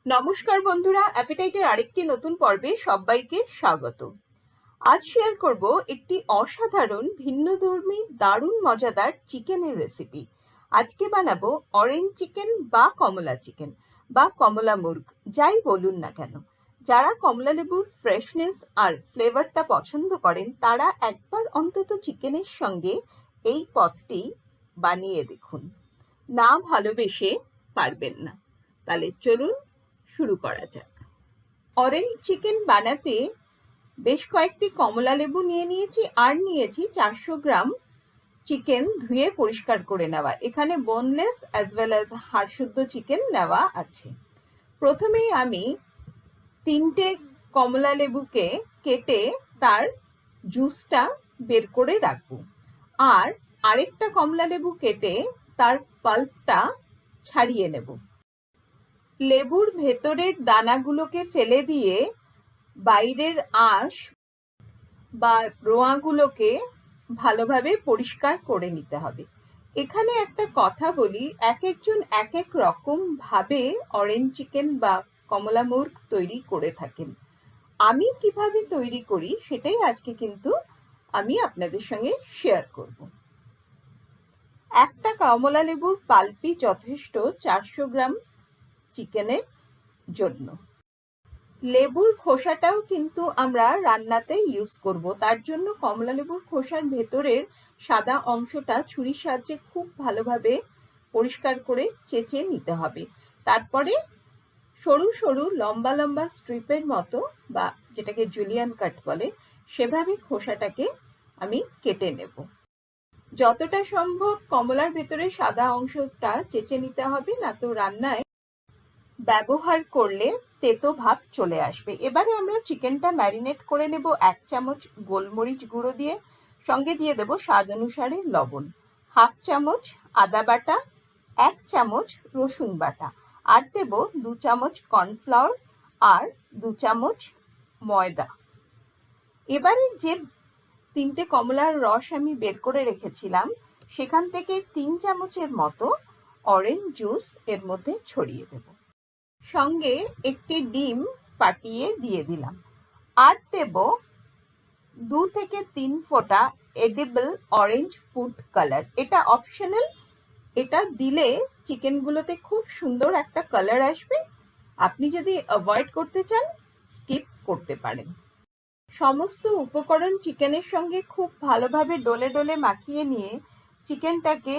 নমস্কার বন্ধুরা, অ্যাপিটাইটের আরেকটি নতুন পর্বে সবাইকে স্বাগত। আজ শেয়ার করব একটি অসাধারণ ভিন্নধর্মী দারুণ মজাদার চিকেনের রেসিপি। আজকে বানাবো অরেঞ্জ চিকেন বা কমলা চিকেন বা কমলা মুর্গ, যাই বলুন না কেন। যারা কমলা লেবুর ফ্রেশনেস আর ফ্লেভারটা পছন্দ করেন তারা একবার অন্তত চিকেনের সঙ্গে এই পদটি বানিয়ে দেখুন। না ভালোবেসে পারবেন না। তাহলে চলুন শুরু করা যাক। অরেঞ্জ চিকেন বানাতে বেশ কয়েকটি কমলা লেবু নিয়ে নিয়েছি আর নিয়েছি 400 গ্রাম চিকেন ধুয়ে পরিষ্কার করে নেওয়া। এখানে বোনলেস অ্যাজ ওয়েল অ্যাজ হাড়শুদ্ধ চিকেন নেওয়া আছে। প্রথমেই আমি 3টে কমলা লেবুকে কেটে তার জুসটা বের করে রাখবো, আর আরেকটা কমলা লেবু কেটে তার পাল্পটা ছাড়িয়ে নেব। লেবুর ভেতরের দানাগুলোকে ফেলে দিয়ে বাইরের আঁশ বা রোঁয়াগুলোকে ভালোভাবে পরিষ্কার করে নিতে হবে। এখানে একটা কথা বলি, এক একজন এক এক রকম ভাবে অরেঞ্জ চিকেন বা কমলা মুর্গ তৈরি করে থাকেন। আমি কিভাবে তৈরি করি সেটাই আজকে কিন্তু আমি আপনাদের সঙ্গে শেয়ার করব। একটা কমলা লেবুর পাল্পই যথেষ্ট 400 গ্রাম চিকেনের জন্য। লেবুর খোসাটাও কিন্তু আমরা রান্নাতে ইউজ করব, তার জন্য কমলা লেবুর খোসার ভেতরের সাদা অংশটা ছুরির সাহায্যে খুব ভালোভাবে পরিষ্কার করে চেঁচে নিতে হবে। তারপরে সরু সরু লম্বা লম্বা স্ট্রিপের মতো, বা যেটাকে জুলিয়ান কাট বলে, সেভাবে খোসাটাকে আমি কেটে নেব। যতটা সম্ভব কমলার ভেতরে সাদা অংশটা চেঁচে নিতে হবে, না তো রান্নায় ব্যবহার করলে তেতো ভাব চলে আসবে। এবারে আমরা চিকেনটা ম্যারিনেট করে নেব 1 চামচ গোলমরিচ গুঁড়ো দিয়ে, সঙ্গে দিয়ে দেব স্বাদ অনুসারে লবণ, 1/2 চামচ আদা বাটা, 1 চামচ রসুন বাটা, আর দেব 2 চামচ কর্নফ্লাওয়ার আর 2 চামচ ময়দা। এবারে যে 3টে কমলার রস আমি বের করে রেখেছিলাম সেখান থেকে 3 চামচের মতো অরেঞ্জ জুস এর মধ্যে ছড়িয়ে দেব। সঙ্গে একটি ডিম ফাটিয়ে দিয়ে দিলাম, আর দেব 2 থেকে 3 ফোঁটা এডিবল অরেঞ্জ ফুড কালার। এটা অপশনাল, এটা দিলে চিকেনগুলোতে খুব সুন্দর একটা কালার আসবে। আপনি যদি অ্যাভয়েড করতে চান স্কিপ করতে পারেন। সমস্ত উপকরণ চিকেনের সঙ্গে খুব ভালোভাবে ডলে ডলে মাখিয়ে নিয়ে চিকেনটাকে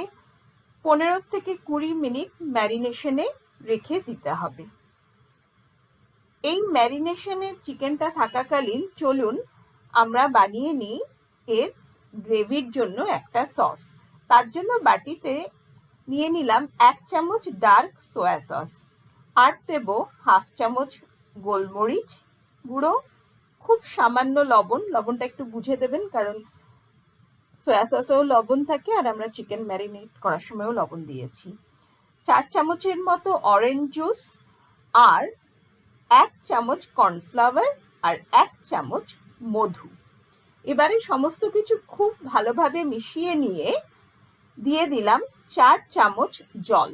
15 থেকে 20 মিনিট ম্যারিনেশনে রেখে দিতে হবে। এই ম্যারিনেশনে চিকেনটা থাকাকালীন চলুন আমরা বানিয়ে নিই এর গ্রেভির জন্য একটা সস। তার জন্য বাটিতে নিয়ে নিলাম 1 চামচ ডার্ক সোয়া সস, আর দেব 1/2 চামচ গোলমরিচ গুঁড়ো, খুব সামান্য লবণ। লবণটা একটু বুঝে দেবেন, কারণ সোয়া সসেও লবণ থাকে আর আমরা চিকেন ম্যারিনেট করার সময়ও লবণ দিয়েছি। 4 চামচের মতো অরেঞ্জ জুস, আর 1 চামচ কর্নফ্লাওয়ার, আর 1 চামচ মধু। এবারে সমস্ত কিছু খুব ভালোভাবে মিশিয়ে নিয়ে দিয়ে দিলাম 4 চামচ জল।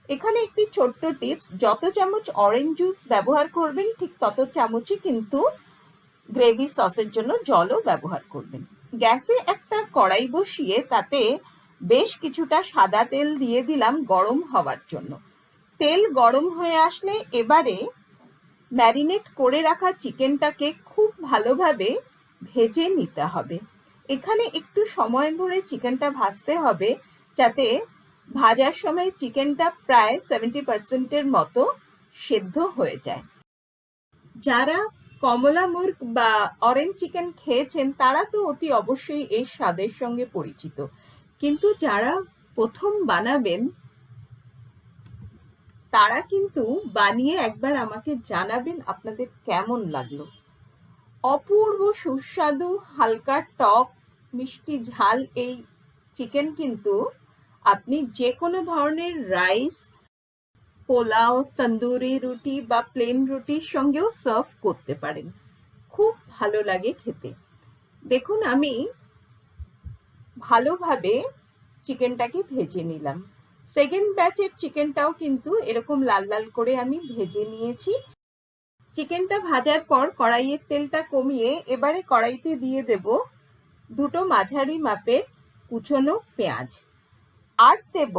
এখানে একটি ছোট্ট টিপস, যত চামচ অরেঞ্জ জুস ব্যবহার করবেন ঠিক তত চামচই কিন্তু গ্রেভি সসের জন্য জলও ব্যবহার করবেন। গ্যাসে একটা কড়াই বসিয়ে তাতে বেশ কিছুটা সাদা তেল দিয়ে দিলাম গরম হওয়ার জন্য। তেল গরম হয়ে আসলে এবারে ম্যারিনেট করে রাখা চিকেনটাকে খুব ভালোভাবে ভেজে নিতে হবে। এখানে একটু সময় ধরে চিকেনটা ভাজতে হবে, যাতে ভাজার সময় চিকেনটা প্রায় 70% মতো সেদ্ধ হয়ে যায়। যারা কমলা মুর্গ বা অরেঞ্জ চিকেন খেয়েছেন তারা তো অতি অবশ্যই এর স্বাদের সঙ্গে পরিচিত, কিন্তু যারা প্রথম বানাবেন তারা কিন্তু বানিয়ে একবার আমাকে জানাবেন আপনাদের কেমন লাগলো। অপূর্ব সুস্বাদু হালকা টক মিষ্টি ঝাল এই চিকেন কিন্তু আপনি যে কোনো ধরনের রাইস, পোলাও, তন্দুরি রুটি বা প্লেন রুটির সঙ্গেও সার্ভ করতে পারেন। খুব ভালো লাগে খেতে। দেখুন আমি ভালোভাবে চিকেনটাকে ভেজে নিলাম। সেকেন্ড ব্যাচের চিকেনটাও কিন্তু এরকম লাল লাল করে আমি ভেজে নিয়েছি। চিকেনটা ভাজার পর কড়াইয়ের তেলটা কমিয়ে এবারে কড়াইতে দিয়ে দেব দুটো মাঝারি মাপের কুচনো পেঁয়াজ, আর দেব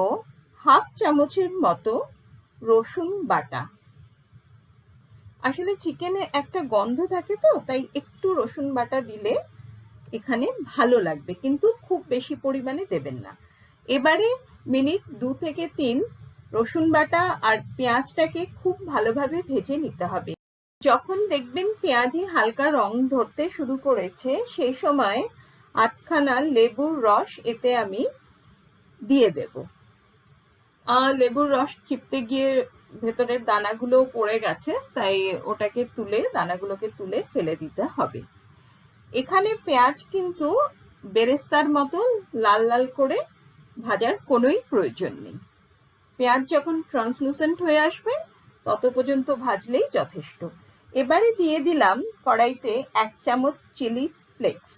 হাফ চামচের মতো রসুন বাটা। আসলে চিকেনে একটা গন্ধ থাকে তো, তাই একটু রসুন বাটা দিলে এখানে ভালো লাগবে, কিন্তু খুব বেশি পরিমাণে দেবেন না। এবারে মিনিট 2 থেকে 3 রসুন বাটা আর পেঁয়াজটাকে খুব ভালোভাবে ভেজে নিতে হবে। যখন দেখবেন পেঁয়াজে হালকা রং ধরতে শুরু করেছে, সেই সময় আধখানা লেবুর রস এতে আমি দিয়ে দেব। লেবুর রস চিপতে গিয়ে ভেতরের দানাগুলো পড়ে গেছে, তাই ওটাকে তুলে দানাগুলোকে তুলে ফেলে দিতে হবে। এখানে পেঁয়াজ কিন্তু বেরেস্তার মতো লাল লাল করে ভাজার কোনোই প্রয়োজন নেই। পেঁয়াজ যখন ট্রান্সলুসেন্ট হয়ে আসবে তত পর্যন্ত ভাজলেই যথেষ্ট। এবারে দিয়ে দিলাম কড়াইতে 1 চামচ চিলি ফ্লেক্স।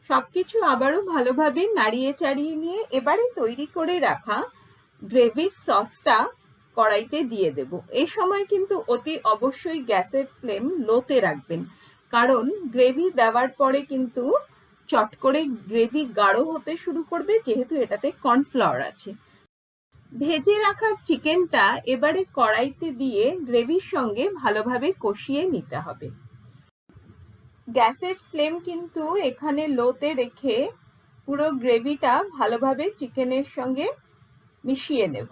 সবকিছু আবারও ভালোভাবে নাড়িয়ে চাড়িয়ে নিয়ে এবারে তৈরি করে রাখা গ্রেভির সসটা কড়াইতে দিয়ে দেব। এই সময় কিন্তু অতি অবশ্যই গ্যাসের ফ্লেম লোতে রাখবেন, কারণ গ্রেভি দেওয়ার পরে কিন্তু চট করে গ্রেভি গাঢ় হতে শুরু করবে, যেহেতু এটাতে কর্নফ্লাওয়ার আছে। ভেজে রাখা চিকেনটা এবারে কড়াইতে দিয়ে গ্রেভির সঙ্গে ভালোভাবে কষিয়ে নিতে হবে। গ্যাসের ফ্লেম কিন্তু এখানে লোতে রেখে পুরো গ্রেভিটা ভালোভাবে চিকেনের সঙ্গে মিশিয়ে নেব।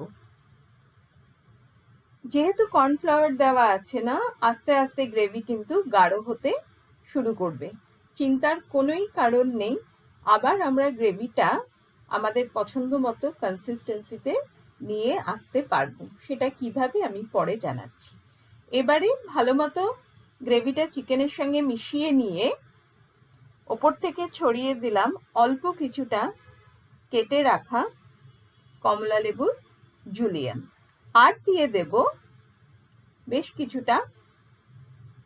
যেহেতু কর্নফ্লাওয়ার দেওয়া আছে না, আস্তে আস্তে গ্রেভি কিন্তু গাঢ় হতে শুরু করবে। চিন্তার কোনোই কারণ নেই, আবার আমরা গ্রেভিটা আমাদের পছন্দ মতো কনসিস্টেন্সিতে নিয়ে আসতে পারবো। সেটা কিভাবে আমি পরে জানাচ্ছি। এবারে ভালো মতো গ্রেভিটা চিকেনের সঙ্গে মিশিয়ে নিয়ে ওপর থেকে ছড়িয়ে দিলাম অল্প কিছুটা কেটে রাখা কমলা লেবুর জুলিয়ান, আর দিয়ে দেব বেশ কিছুটা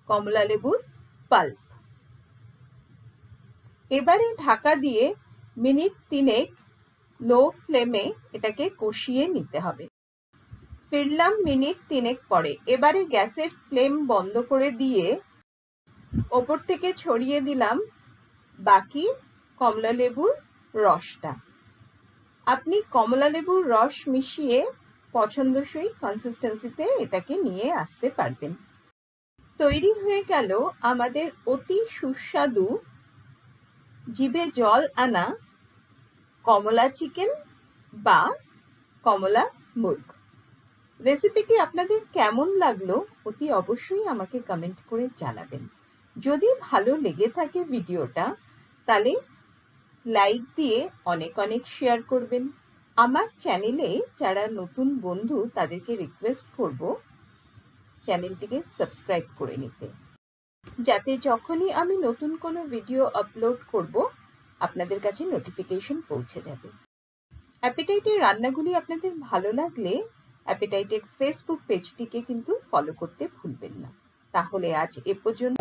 কমলা লেবুর পাল্প। এবারে ঢাকা দিয়ে মিনিট 3 লো ফ্লেমে এটাকে কষিয়ে নিতে হবে। ফিরলাম মিনিট 3 পরে। এবারে গ্যাসের ফ্লেম বন্ধ করে দিয়ে ওপর থেকে ছড়িয়ে দিলাম বাকি কমলা লেবুর রসটা। আপনি কমলা লেবুর রস মিশিয়ে পছন্দসই কনসিস্টেন্সিতে এটাকে নিয়ে আসতে পারবেন। তৈরি হয়ে গেল আমাদের অতি সুস্বাদু, জিভে জল আনা কমলা চিকেন বা কমলা মুর্গ। রেসিপিটি আপনাদের কেমন লাগলো অতি অবশ্যই আমাকে কমেন্ট করে জানাবেন। যদি ভালো লেগে থাকে ভিডিওটা, তাহলে লাইক দিয়ে অনেক অনেক শেয়ার করবেন। আমার চ্যানেলে যারা নতুন বন্ধু তাদেরকে রিকোয়েস্ট করব চ্যানেলটিকে সাবস্ক্রাইব করে নিতে, যাতে যখনই আমি নতুন কোনো ভিডিও আপলোড করব আপনাদের কাছে নোটিফিকেশন পৌঁছে যাবে। অ্যাপেটাইটের রান্নাগুলি আপনাদের ভালো লাগলে অ্যাপেটাইটের ফেসবুক পেজটিকে কিন্তু ফলো করতে ভুলবেন না। তাহলে আজ এ পর্যন্ত।